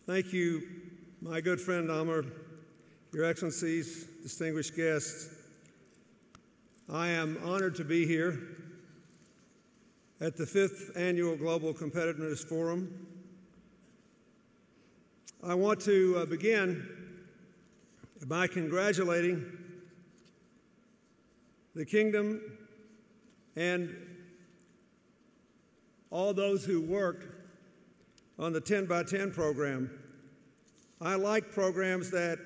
Thank you, my good friend Amr, Your Excellencies, distinguished guests. I am honored to be here at the 5th Annual Global Competitiveness Forum. I want to begin by congratulating the Kingdom and all those who worked on the 10 by 10 program. I like programs that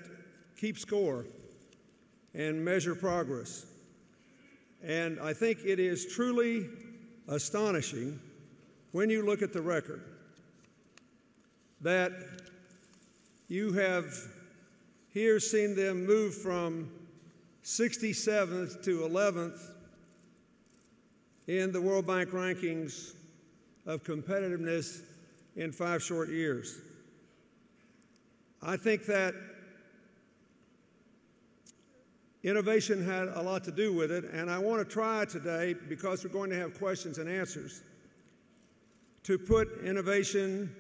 keep score and measure progress. And I think it is truly astonishing when you look at the record that you have here seen them move from 67th to 11th in the World Bank rankings of competitiveness in 5 short years. I think that innovation had a lot to do with it, and I want to try today, because we're going to have questions and answers, to put innovation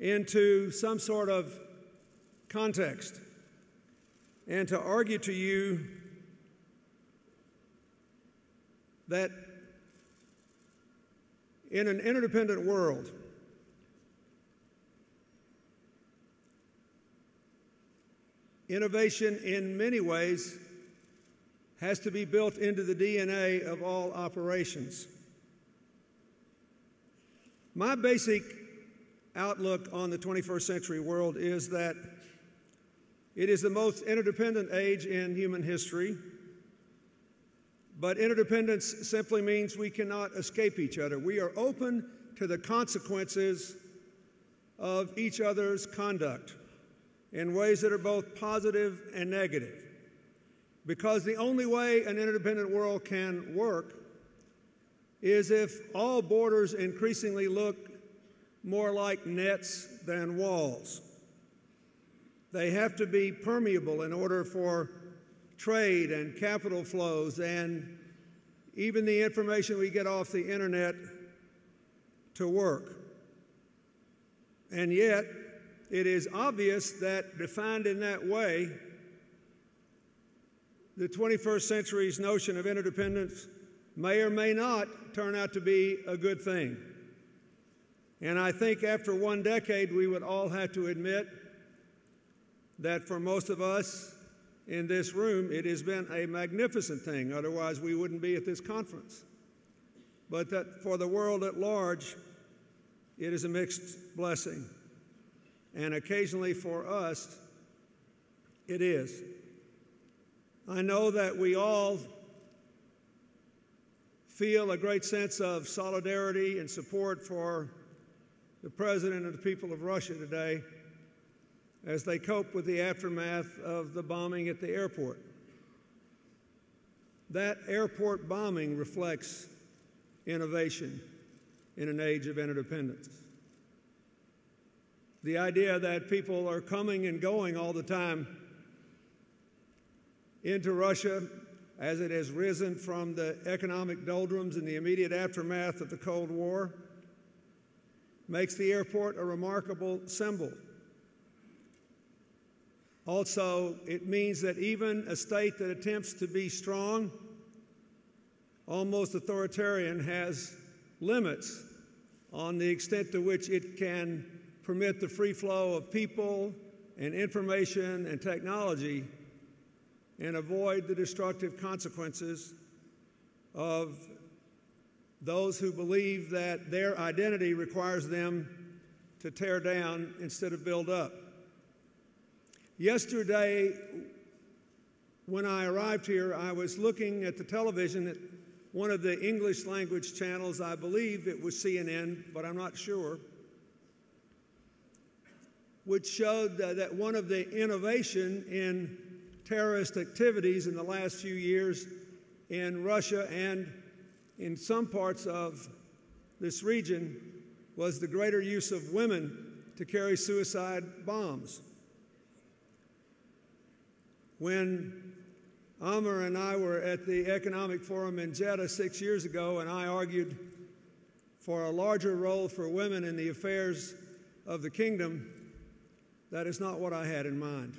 into some sort of context and to argue to you that in an interdependent world, innovation in many ways has to be built into the DNA of all operations. My basic outlook on the 21st century world is that it is the most interdependent age in human history, but interdependence simply means we cannot escape each other. We are open to the consequences of each other's conduct in ways that are both positive and negative. Because the only way an interdependent world can work is if all borders increasingly look more like nets than walls. They have to be permeable in order for trade and capital flows and even the information we get off the internet to work. And yet, it is obvious that, defined in that way, the 21st century's notion of interdependence may or may not turn out to be a good thing. And I think after 1 decade, we would all have to admit that for most of us in this room, it has been a magnificent thing. Otherwise, we wouldn't be at this conference. But that for the world at large, it is a mixed blessing. And occasionally for us, it is. I know that we all feel a great sense of solidarity and support for the President and the people of Russia today as they cope with the aftermath of the bombing at the airport. That airport bombing reflects innovation in an age of interdependence. The idea that people are coming and going all the time into Russia as it has risen from the economic doldrums in the immediate aftermath of the Cold War makes the airport a remarkable symbol. Also, it means that even a state that attempts to be strong, almost authoritarian, has limits on the extent to which it can permit the free flow of people and information and technology and avoid the destructive consequences of those who believe that their identity requires them to tear down instead of build up. Yesterday, when I arrived here, I was looking at the television at one of the English language channels. I believe it was CNN, but I'm not sure, which showed that one of the innovation in terrorist activities in the last few years in Russia and in some parts of this region was the greater use of women to carry suicide bombs. When Amr and I were at the Economic Forum in Jeddah 6 years ago, and I argued for a larger role for women in the affairs of the kingdom, That is not what I had in mind.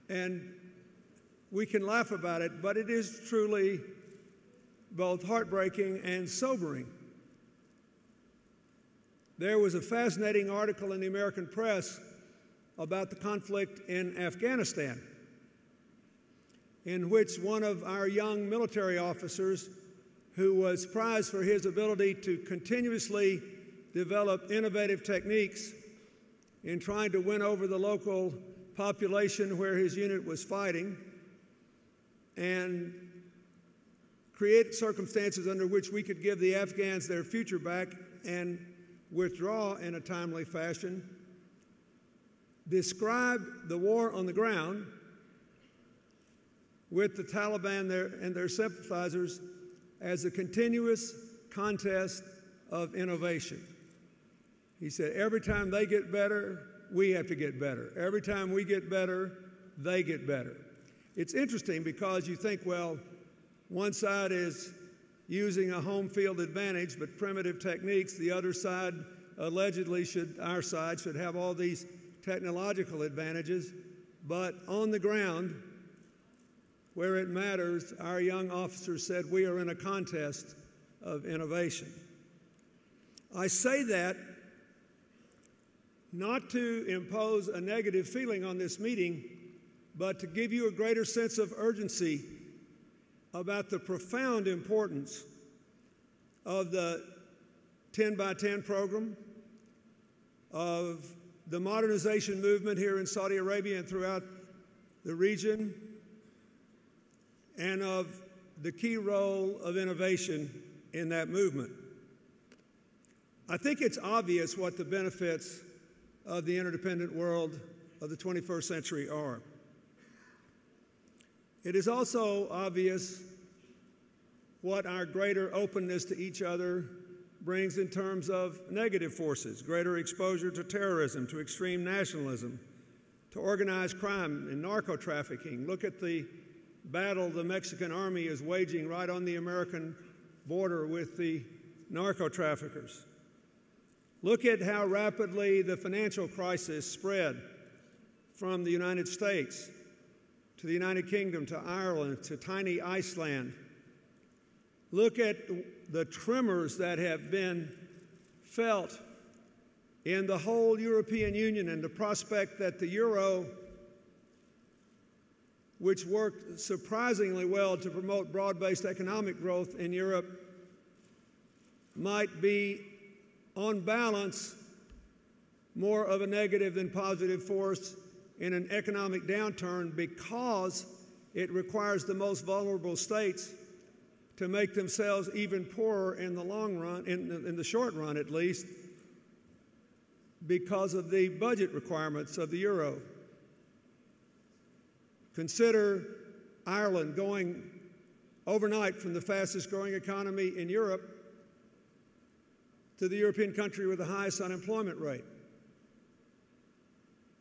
And we can laugh about it, but it is truly both heartbreaking and sobering. There was a fascinating article in the American press about the conflict in Afghanistan, in which one of our young military officers, who was prized for his ability to continuously develop innovative techniques in trying to win over the local population where his unit was fighting and create circumstances under which we could give the Afghans their future back and withdraw in a timely fashion, described the war on the ground with the Taliban and their sympathizers as a continuous contest of innovation. He said, every time they get better, we have to get better. Every time we get better, they get better. It's interesting because you think, well, one side is using a home field advantage, but primitive techniques. The other side, allegedly, our side should have all these technological advantages. But on the ground, where it matters, our young officers said we are in a contest of innovation. I say that not to impose a negative feeling on this meeting, but to give you a greater sense of urgency about the profound importance of the 10 by 10 program, of the modernization movement here in Saudi Arabia and throughout the region, and of the key role of innovation in that movement. I think it's obvious what the benefits of the interdependent world of the 21st century are. It is also obvious what our greater openness to each other brings in terms of negative forces, greater exposure to terrorism, to extreme nationalism, to organized crime and narco-trafficking. Look at the battle the Mexican army is waging right on the American border with the narco-traffickers. Look at how rapidly the financial crisis spread from the United States to the United Kingdom, to Ireland, to tiny Iceland. Look at the tremors that have been felt in the whole European Union and the prospect that the euro, which worked surprisingly well to promote broad-based economic growth in Europe, might be, on balance, more of a negative than positive force in an economic downturn, because it requires the most vulnerable states to make themselves even poorer in the long run, in the short run at least, because of the budget requirements of the euro. Consider Ireland going overnight from the fastest growing economy in Europe to the European country with the highest unemployment rate.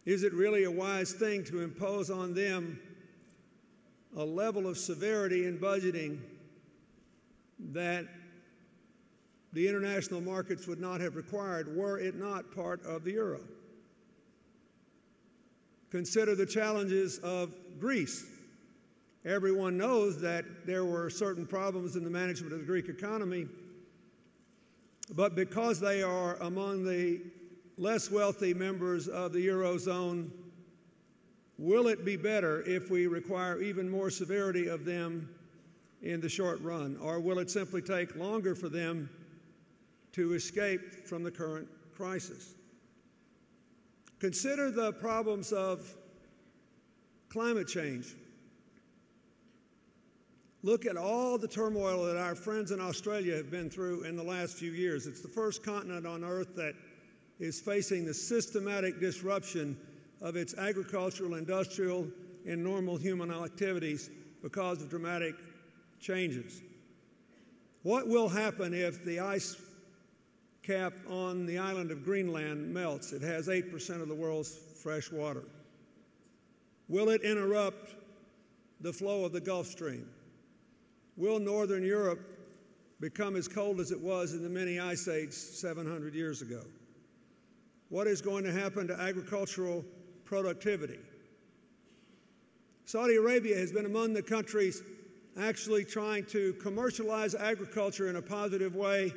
Is it really a wise thing to impose on them a level of severity in budgeting that the international markets would not have required were it not part of the euro? Consider the challenges of Greece. Everyone knows that there were certain problems in the management of the Greek economy, but because they are among the less wealthy members of the Eurozone, will it be better if we require even more severity of them in the short run, or will it simply take longer for them to escape from the current crisis? Consider the problems of climate change. Look at all the turmoil that our friends in Australia have been through in the last few years. It's the first continent on Earth that is facing the systematic disruption of its agricultural, industrial, and normal human activities because of dramatic changes. What will happen if the ice cap on the island of Greenland melts? It has 8% of the world's fresh water. Will it interrupt the flow of the Gulf Stream? Will Northern Europe become as cold as it was in the mini ice age 700 years ago? what is going to happen to agricultural productivity. Saudi Arabia has been among the countries actually trying to commercialize agriculture in a positive way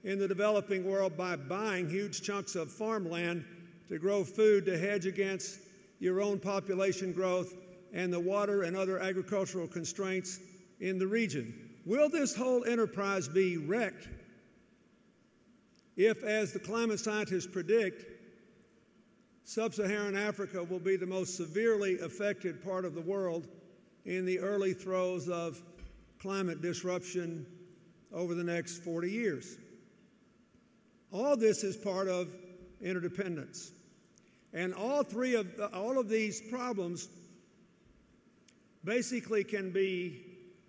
in the developing world by buying huge chunks of farmland to grow food to hedge against your own population growth and the water and other agricultural constraints in the region. Will this whole enterprise be wrecked if, as the climate scientists predict, sub-Saharan Africa will be the most severely affected part of the world in the early throes of climate disruption over the next 40 years? All this is part of interdependence. And all of these problems basically can be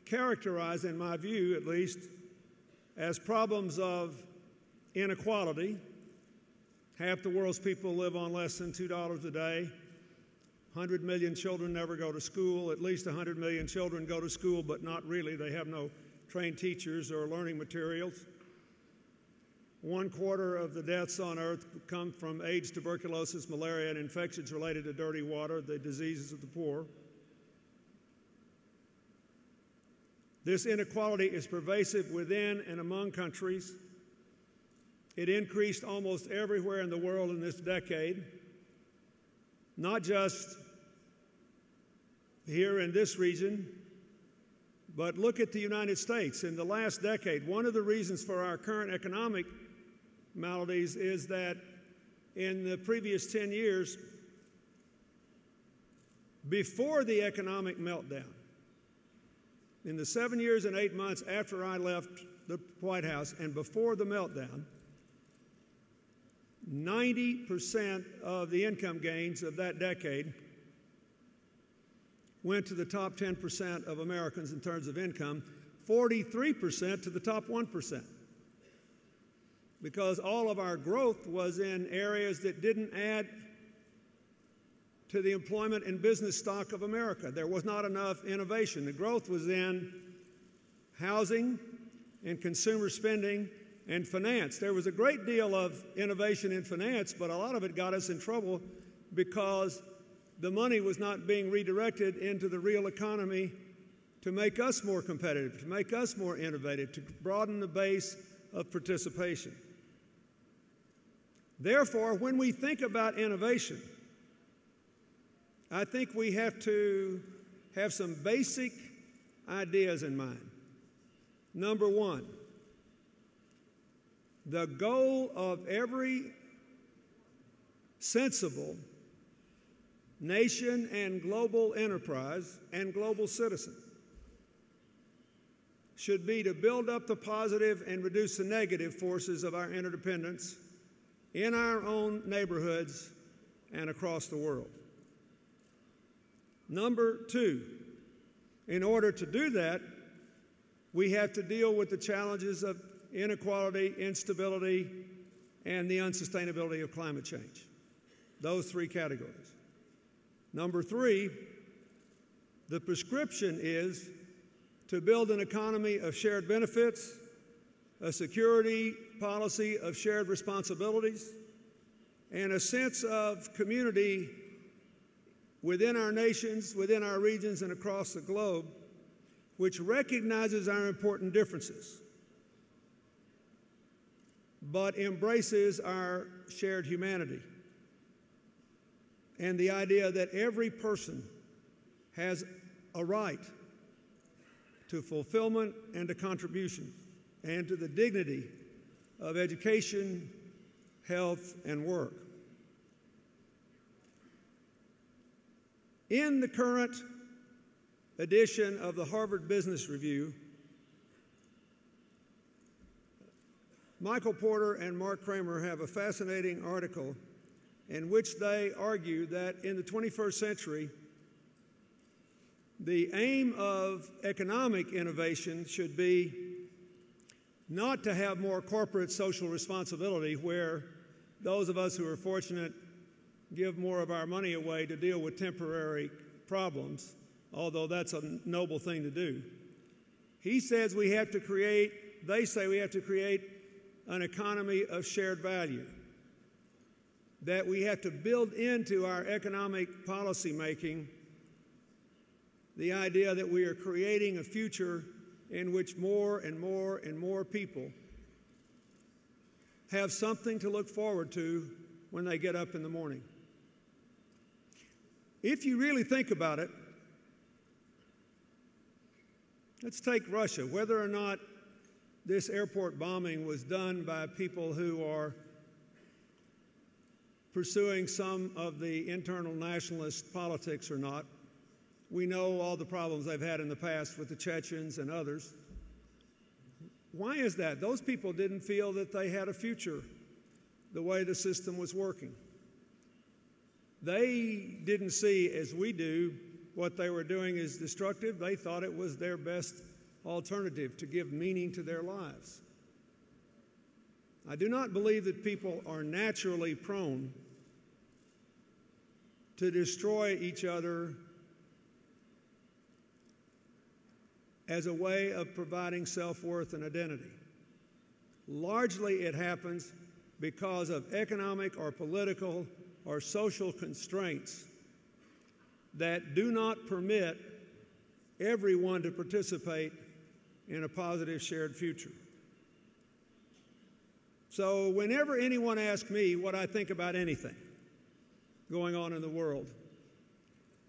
characterized, in my view at least, as problems of inequality. Half the world's people live on less than $2 a day. 100 million children never go to school. At least 100 million children go to school, but not really. They have no trained teachers or learning materials. 1/4 of the deaths on Earth come from AIDS, tuberculosis, malaria, and infections related to dirty water, the diseases of the poor. This inequality is pervasive within and among countries. It increased almost everywhere in the world in this decade, not just here in this region, but look at the United States. In the last decade, one of the reasons for our current economic maladies is that in the previous 10 years, before the economic meltdown, in the 7 years and 8 months after I left the White House and before the meltdown, 90% of the income gains of that decade went to the top 10% of Americans in terms of income, 43% to the top 1%. Because all of our growth was in areas that didn't add to the employment and business stock of America. There was not enough innovation. The growth was in housing and consumer spending and finance. There was a great deal of innovation in finance, but a lot of it got us in trouble because the money was not being redirected into the real economy to make us more competitive, to make us more innovative, to broaden the base of participation. Therefore, when we think about innovation, I think we have to have some basic ideas in mind. Number one, the goal of every sensible nation and global enterprise and global citizen should be to build up the positive and reduce the negative forces of our interdependence in our own neighborhoods and across the world. Number two, in order to do that, we have to deal with the challenges of inequality, instability, and the unsustainability of climate change. Those three categories. Number three, the prescription is to build an economy of shared benefits, a security policy of shared responsibilities, and a sense of community within our nations, within our regions, and across the globe, which recognizes our important differences, but embraces our shared humanity and the idea that every person has a right to fulfillment and to contribution and to the dignity of education, health, and work. In the current edition of the Harvard Business Review, Michael Porter and Mark Kramer have a fascinating article in which they argue that in the 21st century, the aim of economic innovation should be not to have more corporate social responsibility where those of us who are fortunate give more of our money away to deal with temporary problems, although that's a noble thing to do. He says we have to create, they say we have to create an economy of shared value. that we have to build into our economic policy making the idea that we are creating a future in which more and more and more people have something to look forward to when they get up in the morning. If you really think about it, let's take Russia. Whether or not this airport bombing was done by people who are pursuing some of the internal nationalist politics or not, we know all the problems they've had in the past with the Chechens and others. Why is that? Those people didn't feel that they had a future the way the system was working. They didn't see, as we do, what they were doing as destructive. They thought it was their best alternative to give meaning to their lives. I do not believe that people are naturally prone to destroy each other as a way of providing self-worth and identity. Largely it happens because of economic or political or social constraints that do not permit everyone to participate in a positive shared future. So whenever anyone asks me what I think about anything going on in the world,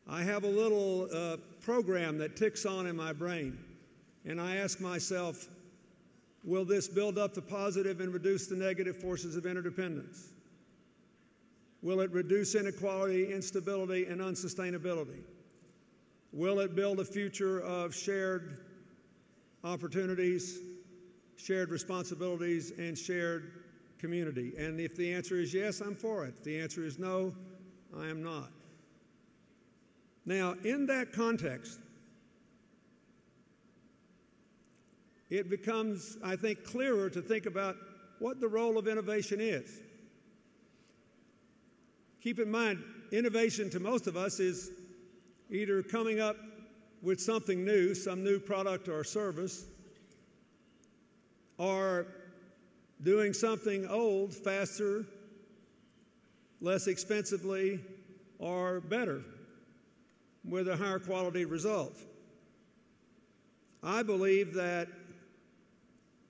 I have a little program that ticks on in my brain, and I ask myself, will this build up the positive and reduce the negative forces of interdependence? Will it reduce inequality, instability, and unsustainability? Will it build a future of shared opportunities, shared responsibilities, and shared community? And if the answer is yes, I'm for it. If the answer is no, I am not. Now, in that context, it becomes, I think, clearer to think about what the role of innovation is. Keep in mind, innovation to most of us is either coming up with something new, some new product or service, or doing something old faster, less expensively, or better, with a higher quality result. I believe that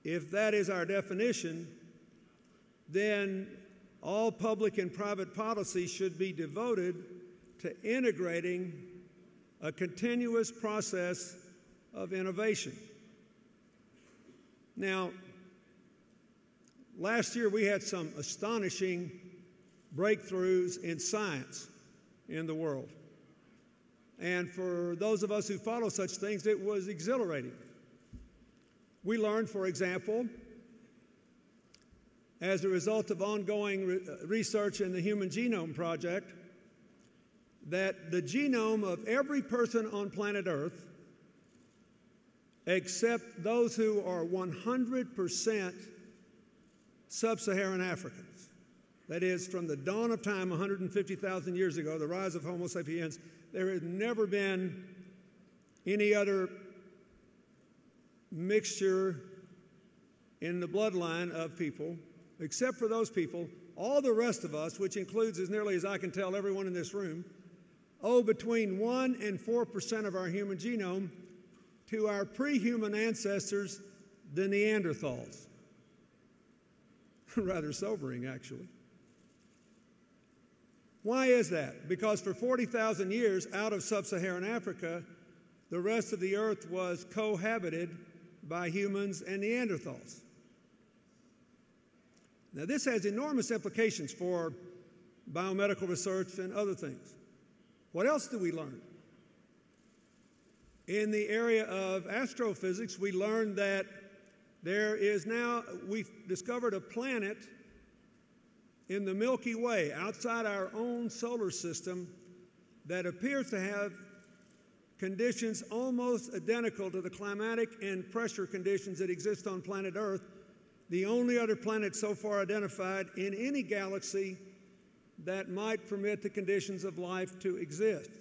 if that is our definition, then all public and private policy should be devoted to integrating a continuous process of innovation. Now, last year we had some astonishing breakthroughs in science in the world. And for those of us who follow such things, it was exhilarating. We learned, for example, as a result of ongoing research in the Human Genome Project, that the genome of every person on planet Earth, except those who are 100% sub-Saharan Africans, that is, from the dawn of time 150,000 years ago, the rise of Homo sapiens, there has never been any other mixture in the bloodline of people, except for those people. All the rest of us, which includes, as nearly as I can tell, everyone in this room, owe between 1 and 4% of our human genome to our pre-human ancestors, the Neanderthals. Rather sobering, actually. Why is that? Because for 40,000 years, out of sub-Saharan Africa, the rest of the earth was cohabited by humans and Neanderthals. Now, this has enormous implications for biomedical research and other things. What else do we learn? In the area of astrophysics, we learned that we've discovered a planet in the Milky Way, outside our own solar system, that appears to have conditions almost identical to the climatic and pressure conditions that exist on planet Earth, the only other planet so far identified in any galaxy that might permit the conditions of life to exist.